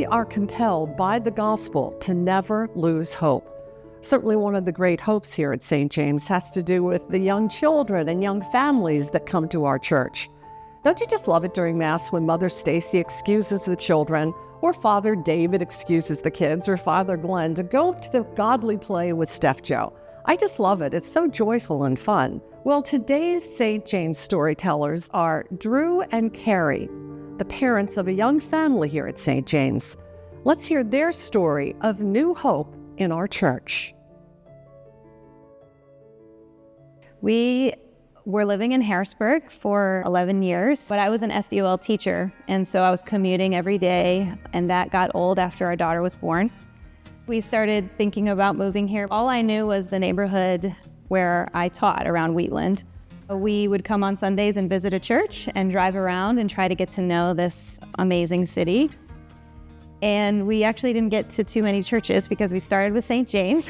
we are compelled by the gospel to never lose hope. Certainly one of the great hopes here at St. James has to do with the young children and young families that come to our church. Don't you just love it during Mass when Mother Stacy excuses the children, or Father David excuses the kids, or Father Glenn to go to the godly play with Steph Joe? I just love it. It's so joyful and fun. Well, today's St. James storytellers are Drew and Kari, the parents of a young family here at St. James. Let's hear their story of new hope in our church. We were living in Harrisburg for 11 years, but I was an SDOL teacher, and so I was commuting every day, and that got old after our daughter was born. We started thinking about moving here. All I knew was the neighborhood where I taught around Wheatland. We would come on Sundays and visit a church and drive around and try to get to know this amazing city. And we actually didn't get to too many churches because we started with St. James.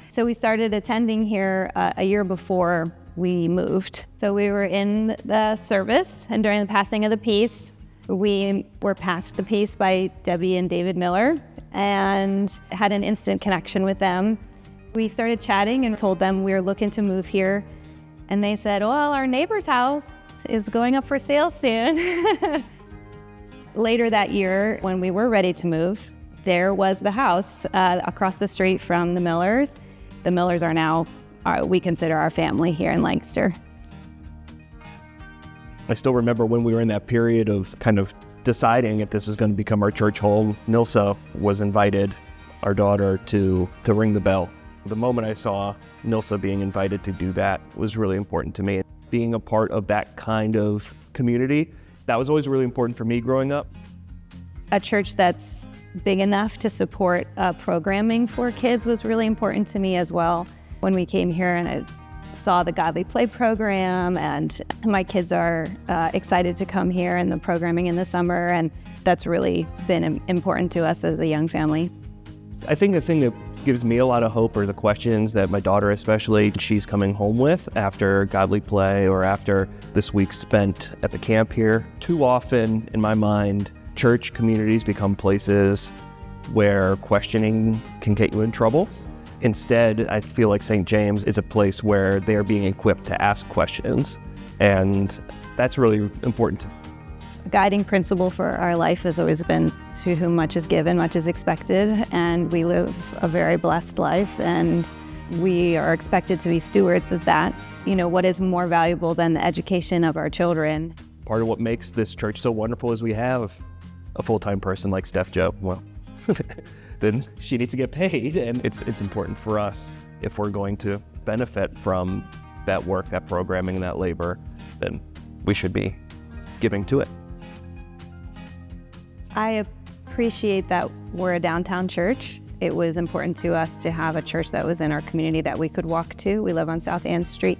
So we started attending here a year before we moved. So we were in the service, and during the passing of the peace, we were passed the peace by Debbie and David Miller and had an instant connection with them. We started chatting and told them we were looking to move here. And they said, well, our neighbor's house is going up for sale soon. Later that year, when we were ready to move, there was the house across the street from the Millers. The Millers are now, we consider our family here in Lancaster. I still remember when we were in that period of kind of deciding if this was going to become our church home. Nilsa was invited, our daughter, to ring the bell. The moment I saw Nilsa being invited to do that was really important to me. Being a part of that kind of community, that was always really important for me growing up. A church that's big enough to support programming for kids was really important to me as well. When we came here and I saw the Godly Play program, and my kids are excited to come here and the programming in the summer, and that's really been important to us as a young family. I think the thing that gives me a lot of hope are the questions that my daughter especially, she's coming home with after Godly Play or after this week spent at the camp here. Too often, in my mind, church communities become places where questioning can get you in trouble. Instead, I feel like St. James is a place where they're being equipped to ask questions, and that's really important to me. A guiding principle for our life has always been, to whom much is given, much is expected, and we live a very blessed life, and we are expected to be stewards of that. You know, what is more valuable than the education of our children? Part of what makes this church so wonderful is we have a full-time person like Steph Joe. Well, then she needs to get paid, and it's important for us, if we're going to benefit from that work, that programming, that labor, then we should be giving to it. I appreciate that we're a downtown church. It was important to us to have a church that was in our community that we could walk to. We live on South Ann Street.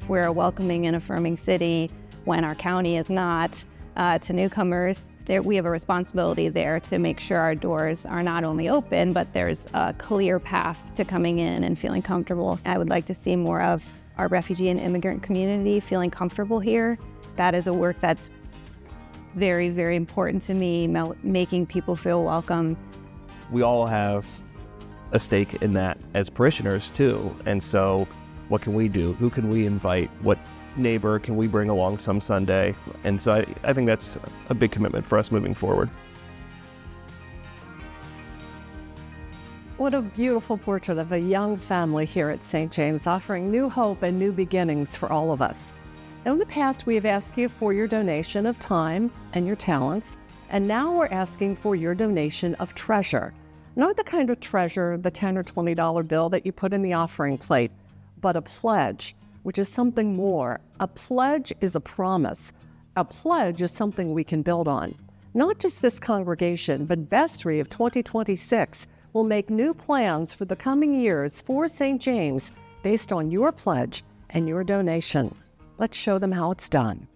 We're a welcoming and affirming city when our county is not. To newcomers, we have a responsibility there to make sure our doors are not only open, but there's a clear path to coming in and feeling comfortable. I would like to see more of our refugee and immigrant community feeling comfortable here. That is a work that's very, very important to me, making people feel welcome. We all have a stake in that as parishioners too. And so what can we do? Who can we invite? What neighbor can we bring along some Sunday? And so I think that's a big commitment for us moving forward. What a beautiful portrait of a young family here at St. James, offering new hope and new beginnings for all of us. In the past, we have asked you for your donation of time and your talents, and now we're asking for your donation of treasure. Not the kind of treasure, the $10 or $20 bill that you put in the offering plate, but a pledge, which is something more. A pledge is a promise. A pledge is something we can build on. Not just this congregation, but Vestry of 2026 will make new plans for the coming years for St. James based on your pledge and your donation. Let's show them how it's done.